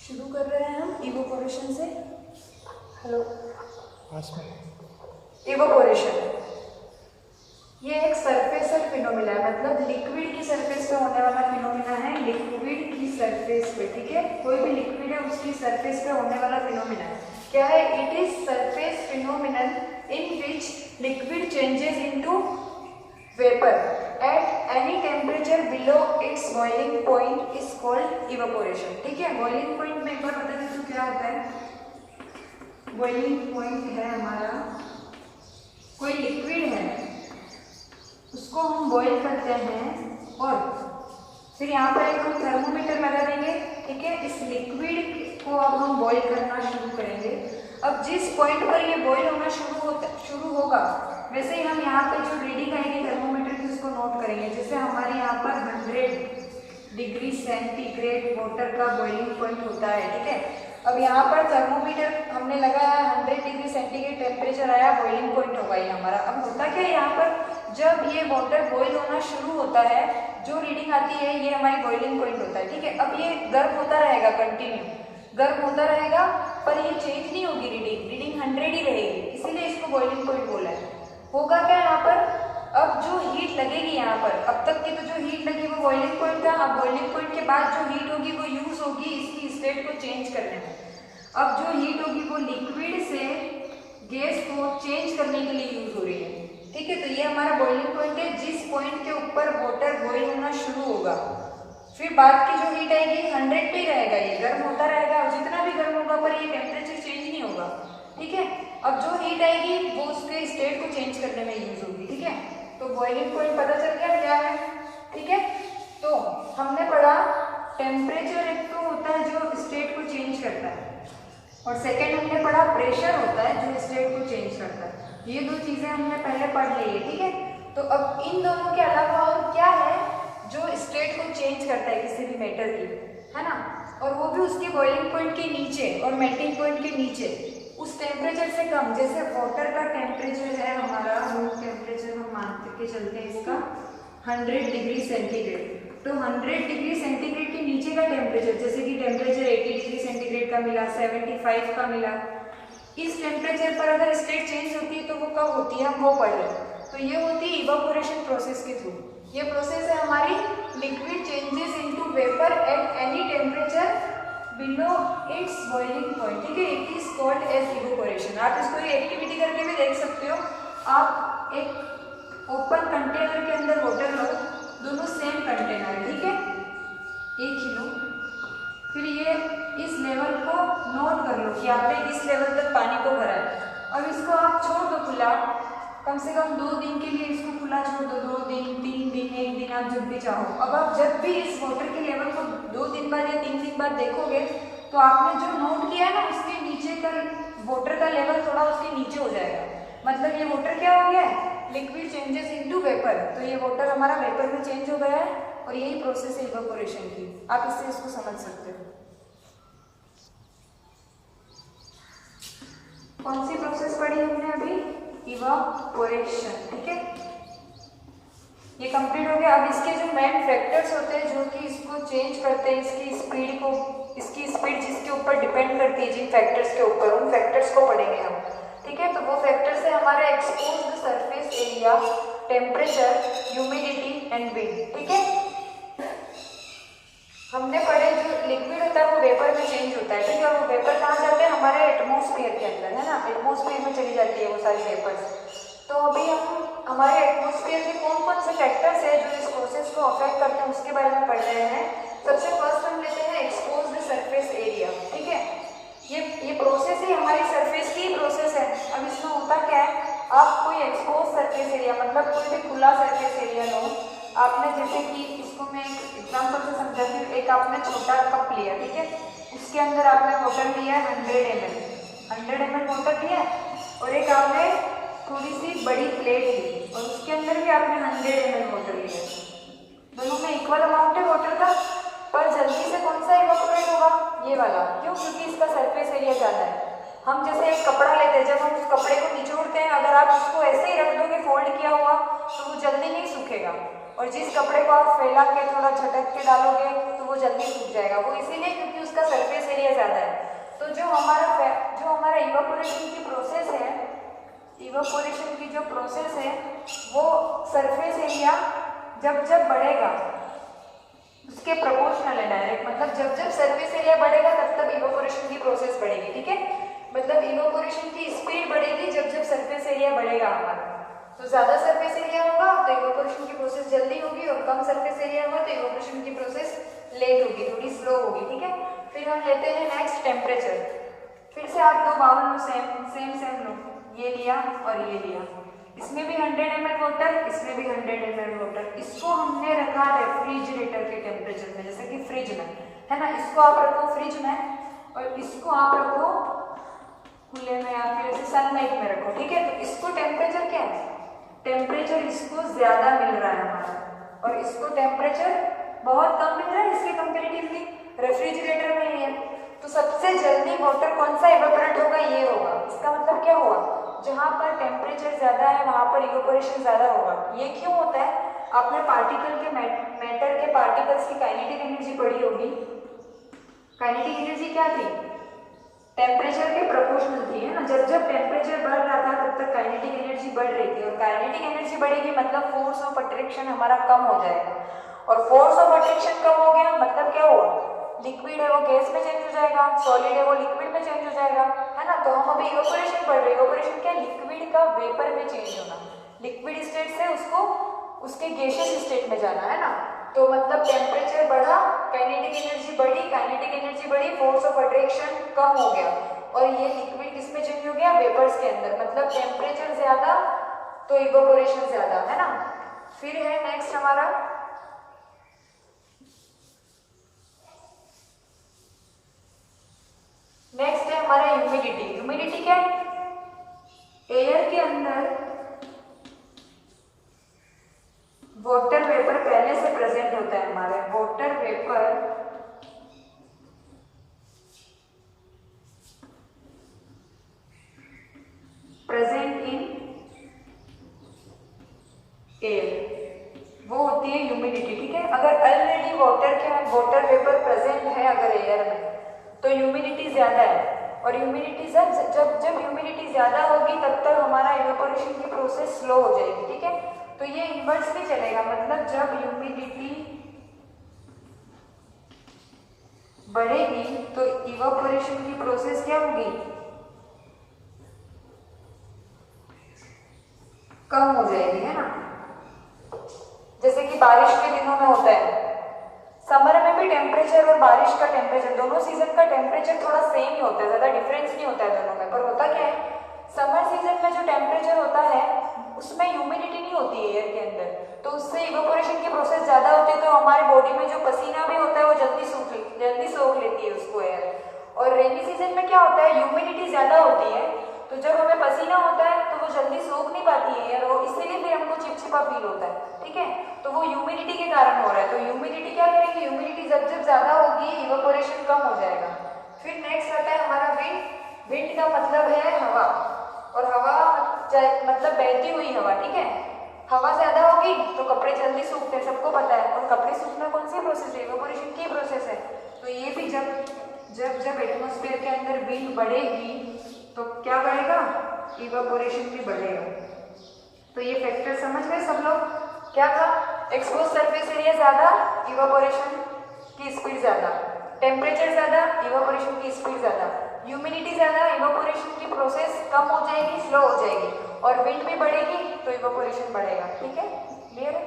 शुरू कर रहे हैं हम इवोपोरेशन से। हेलो, इवोपोरेशन ये एक सरफेसल फिनोमिना है, मतलब लिक्विड की सरफेस पे होने वाला फिनोमिना है। लिक्विड की सरफेस पे, ठीक है, कोई भी लिक्विड है उसकी सरफेस पे होने वाला फिनोमिना है। क्या है? It is surface phenomenon in which liquid changes into vapour at any temperature below its boiling point is called evaporation. ठीक है, बॉइलिंग पॉइंट में एक बार बता दें तो क्या होता है। बॉइलिंग पॉइंट है हमारा, कोई लिक्विड है उसको हम बॉईल करते हैं और फिर यहाँ पर एक हम थर्मोमीटर लगा देंगे। ठीक है, इस लिक्विड को अब हम बॉईल करना शुरू करेंगे। अब जिस पॉइंट पर ये बॉईल होना शुरू होगा वैसे ही हम यहाँ पे जो रीडिंग आएगी थर्मोमीटर की उसको नोट करेंगे। जैसे हमारे यहाँ पर 100 डिग्री सेंटीग्रेड वाटर का बॉइलिंग पॉइंट होता है। ठीक है, अब यहाँ पर थर्मोमीटर हमने लगाया, 100 डिग्री सेंटीग्रेड टेम्परेचर आया, बॉइलिंग पॉइंट होगा ये हमारा। अब होता क्या है, यहाँ पर जब ये वाटर बॉईल होना शुरू होता है जो रीडिंग आती है ये हमारी बॉइलिंग पॉइंट होता है। ठीक है, अब ये गर्म होता रहेगा, कंटिन्यू गर्म होता रहेगा, पर ये चेंज नहीं होगी, रीडिंग 100 ही रहेगी, इसीलिए इसको बॉइलिंग पॉइंट बोला है। होगा क्या यहाँ पर, अब जो हीट लगेगी यहाँ पर, अब तक की तो जो हीट लगी वो बॉइलिंग पॉइंट था। अब बॉइलिंग पॉइंट के बाद जो हीट होगी वो यूज होगी इसकी स्टेट को चेंज करने में। अब जो हीट होगी वो लिक्विड से गैस को चेंज करने के लिए यूज हो रही है। ठीक है, तो ये हमारा बॉइलिंग पॉइंट है जिस पॉइंट के ऊपर वाटर बॉईल होना शुरू होगा। फिर बाद की जो हीट आएगी 100 पे ही रहेगा, ये गर्म होता रहेगा और जितना भी गर्म होगा पर ये टेम्परेचर चेंज नहीं होगा। ठीक है, अब जो हीट आएगी वो उसके स्टेट को चेंज करने में यूज होगी। ठीक है, तो बॉइलिंग पॉइंट पता चल गया क्या है। ठीक है, तो हमने पढ़ा टेम्परेचर एक तो होता है जो स्टेट को चेंज करता है और सेकेंड हमने पढ़ा प्रेशर होता है जो स्टेट को चेंज करता है। ये दो चीजें हमने पहले पढ़ ली है। ठीक है, तो अब इन दोनों के अलावा और क्या है जो स्टेट को चेंज करता है किसी भी मैटर की, है ना, और वो भी उसके बॉइलिंग पॉइंट के नीचे और मेल्टिंग पॉइंट के नीचे उस टेम्परेचर से कम। जैसे वाटर का टेम्परेचर है हमारा, रूम टेम्परेचर हम मान के चलते हैं इसका 100 डिग्री सेंटीग्रेड, तो 100 डिग्री सेंटीग्रेड के नीचे का टेम्परेचर, जैसे कि टेम्परेचर 80 डिग्री सेंटीग्रेड का मिला, 75 का मिला, इस टेम्परेचर पर अगर स्टेट चेंज होती है तो वो कब होती है, हम वो पढ़ रहे हैं। तो ये होती है इवापोरेशन प्रोसेस के थ्रू। ये प्रोसेस है हमारी liquid changes into vapour at any temperature below its boiling point. ठीक है, it is called as evaporation. आप इसको ये एक्टिविटी करके भी देख सकते हो। आप एक ओपन कंटेनर के अंदर वाटर लो, दोनों सेम कंटेनर, ठीक है, एक ही लो, फिर ये इस लेवल को नोट कर लो कि आपने इस लेवल तक पानी को भरा है। अब इसको आप छोड़ दो खुला, कम से कम 2 दिन के लिए इसको खुला छोड़ दो, 2 दिन, 3 दिन, 1 दिन, आप जब भी चाहो। अब आप जब भी इस वाटर के लेवल को 2 दिन बाद या 3 दिन बाद देखोगे तो आपने जो नोट किया है ना उसके नीचे का वाटर का लेवल थोड़ा उसके नीचे हो जाएगा। मतलब ये वाटर क्या हो गया है, लिक्विड चेंजेस इनटू वेपर, तो ये वाटर हमारा वेपर में चेंज हो गया है और यही प्रोसेस है इवापोरेशन की। आप इससे इसको समझ सकते हो। कौन सी प्रोसेस पढ़ी हमने अभी, इवापोरेशन। ठीक है, ये कंप्लीट हो गया। अब इसके जो मेन फैक्टर्स होते हैं जो कि इसको चेंज करते हैं, इसकी स्पीड को, इसकी स्पीड जिसके ऊपर डिपेंड करती है, जिन फैक्टर्स के ऊपर, उन फैक्टर्स को पढ़ेंगे हम। ठीक है, तो वो फैक्टर्स है हमारे exposed surface area, temperature, humidity and wind. ठीक है, हमने पढ़े जो लिक्विड होता है वो वेपर में चेंज होता है। ठीक है, और वो वेपर कहाँ जाते हैं, हमारे एटमॉस्फेयर के अंदर, है ना, एटमॉस्फेयर में चली जाती है वो सारी वेपर्स। तो अभी हम हमारे एटमॉस्फेयर के कौन कौन से फैक्टर्स है जो इस प्रोसेस को अफेक्ट करते हैं उसके बारे में पढ़ रहे हैं। सबसे फर्स्ट हम लेते हैं एक्सपोज्ड सरफेस एरिया। ठीक है, ये प्रोसेस ही हमारी सरफेस की प्रोसेस है। अब इसमें होता क्या है, आप कोई एक्सपोज सरफेस एरिया, मतलब कोई भी खुला सरफेस एरिया लो, आपने जैसे कि इसको मैं एक एग्जाम्पल से समझाती हूँ। एक आपने छोटा कप लिया, ठीक है, उसके अंदर आपने वाटर लिया 100 ml वाटर लिया, और एक आपने थोड़ी सी बड़ी प्लेट ली और उसके अंदर भी आपने 100 ml वाटर लिया। दोनों में इक्वल अमाउंट है वाटर का, पर जल्दी से कौन सा इवापोरेट होगा, ये वाला। क्यों? क्योंकि इसका सरफेस एरिया ज़्यादा है। हम जैसे एक कपड़ा लेते हैं, जब हम उस कपड़े को निचोड़ते हैं, अगर आप उसको ऐसे ही रख दोगे फोल्ड किया हुआ तो वो जल्दी नहीं सूखेगा। और जिस कपड़े को आप फैला के थोड़ा झटक के डालोगे तो वो जल्दी सूख जाएगा। वो इसीलिए क्योंकि उसका सरफेस एरिया ज़्यादा है। तो जो हमारा इवापोरेशन की प्रोसेस है, इवापोरेशन की जो प्रोसेस है वो सरफेस एरिया जब जब बढ़ेगा उसके प्रोपोर्शनल है डायरेक्ट। मतलब जब जब सरफेस एरिया बढ़ेगा तब तब इवापोरेशन की प्रोसेस बढ़ेगी, ठीक है। मतलब इवापोरेशन की स्पीड बढ़ेगी जब जब सरफेस एरिया बढ़ेगा हमारा। तो ज़्यादा सरफेस एरिया होगा तो इवापोरेशन की प्रोसेस जल्दी होगी, और कम सरफेस एरिया होगा तो इवापोरेशन की प्रोसेस लेट होगी, थोड़ी स्लो होगी, ठीक है। फिर हम लेते हैं नेक्स्ट टेम्परेचर। फिर से आप दो बाउल लो, सेम लो, ये लिया और ये लिया। इसमें भी 100 ml वाटर, इसमें भी 100 ml वाटर। इसको हमने रखा रेफ्रिजरेटर के टेम्परेचर में, जैसे कि फ्रिज में है ना। इसको आप रखो फ्रिज में और इसको आप रखो खुले में या फिर ऐसे सनलाइट में रखो, ठीक है। तो इसको टेम्परेचर क्या है, टेम्परेचर इसको ज्यादा मिल रहा है हमारा, और इसको टेम्परेचर बहुत कम मिल रहा है इसके कंपेरेटिवली रेफ्रिजरेटर में है। तो सबसे जल्दी वाटर कौन सा इवेपोरेट होगा, ये होगा। इसका मतलब क्या हुआ, जहाँ पर टेम्परेचर ज्यादा है वहां पर इवेपोरेशन ज्यादा होगा। ये क्यों होता है, आपने पार्टिकल के मैटर के पार्टिकल्स की काइनेटिक एनर्जी पढ़ी होगी। काइनेटिक एनर्जी क्या थी, टेम्परेचर के प्रोपोर्शनल थी, है ना। जब जब टेम्परेचर बढ़ रहा था तब तक काइनेटिक एनर्जी बढ़ रही थी, और काइनेटिक एनर्जी बढ़ेगी मतलब फोर्स ऑफ अट्रैक्शन हमारा कम हो जाएगा, और फोर्स ऑफ अट्रैक्शन कम हो गया मतलब क्या हुआ, लिक्विड है वो गैस में चेंज हो जाएगा, सॉलिड है वो लिक्विड में चेंज हो जाएगा, है ना। तो हम अभी इवेपोरेशन पढ़ रहे हैं। इवेपोरेशन क्या, लिक्विड का वेपर में चेंज होना, लिक्विड स्टेट से उसको उसके गैसियस स्टेट में जाना, है ना। तो मतलब टेम्परेचर बढ़ा, काइनेटिक एनर्जी बढ़ी, काइनेटिक एनर्जी बढ़ी, फोर्स ऑफ अट्रैक्शन कम हो गया, और ये लिक्विड किस में चेंज हो गया, वेपर्स के अंदर। मतलब टेम्परेचर ज्यादा तो इवेपोरेशन ज्यादा, है ना। फिर है नेक्स्ट हमारा ह्यूमिडिटी। ह्यूमिडिटी क्या है, एयर के अंदर वाटर वेपर पहले से प्रेजेंट होता है हमारे, water vapour present in air, वो होती है ह्यूमिडिटी, ठीक है। अगर ऑलरेडी वाटर वेपर प्रेजेंट है अगर एयर में तो ह्यूमिडिटी ज्यादा है, और ह्यूमिडिटी जब ह्यूमिडिटी ज्यादा होगी तब तक हमारा इवेपोरेशन की प्रोसेस स्लो हो जाएगी, ठीक है। तो ये इन्वर्स भी चलेगा, मतलब जब ह्यूमिडिटी बढ़ेगी तो इवेपोरेशन की प्रोसेस क्या होगी, कम हो जाएगी, है ना। जैसे कि बारिश के दिनों में होता है, समर में भी टेम्परेचर और बारिश का टेम्परेचर, दोनों सीजन का टेम्परेचर थोड़ा सेम ही होता है, ज्यादा डिफरेंस नहीं होता है दोनों में। पर होता क्या है, समर सीजन में जो टेम्परेचर होता है उसमें ह्यूमिडिटी नहीं होती है एयर के अंदर, तो उससे इवेपोरेशन की प्रोसेस ज्यादा होती है, तो हमारे बॉडी में जो पसीना भी होता है वो जल्दी सोख लेती है उसको एयर। और रेनी सीजन में क्या होता है, ह्यूमिडिटी ज्यादा होती है, तो जब हमें पसीना होता है तो वो जल्दी सोख नहीं पाती है एयर, और इसीलिए फिर हमको चिपचिपा फील होता है, ठीक है। तो वो ह्यूमिडिटी के कारण हो रहा है। तो ह्यूमिडिटी क्या करेगी, ह्यूमिडिटी जब जब ज्यादा होगी इवेपोरेशन कम हो जाएगा। फिर नेक्स्ट आता है हमारा विंड। विंड का मतलब है हवा, और हवा मतलब बहती हुई हवा, ठीक है। हवा ज्यादा होगी तो कपड़े जल्दी सूखते हैं, सबको पता है। और कपड़े सूखना कौन सी प्रोसेस है, इवेपोरेशन की प्रोसेस है। तो ये भी जब एटमॉस्फेयर के अंदर विंड बढ़ेगी तो क्या बढ़ेगा, इवेपोरेशन भी बढ़ेगा। तो ये फैक्टर समझ गए सब लोग, क्या था, एक्सपोज सरफेस एरिया ज्यादा, इवेपोरेशन की स्पीड ज्यादा, टेम्परेचर ज्यादा, इवेपोरेशन की स्पीड ज्यादा, ह्यूमिडिटी ज्यादा, इवेपोरेशन की प्रोसेस कम हो जाएगी, स्लो हो जाएगी, और विंड भी बढ़ेगी तो इवेपोरेशन बढ़ेगा, ठीक है। क्लियर है।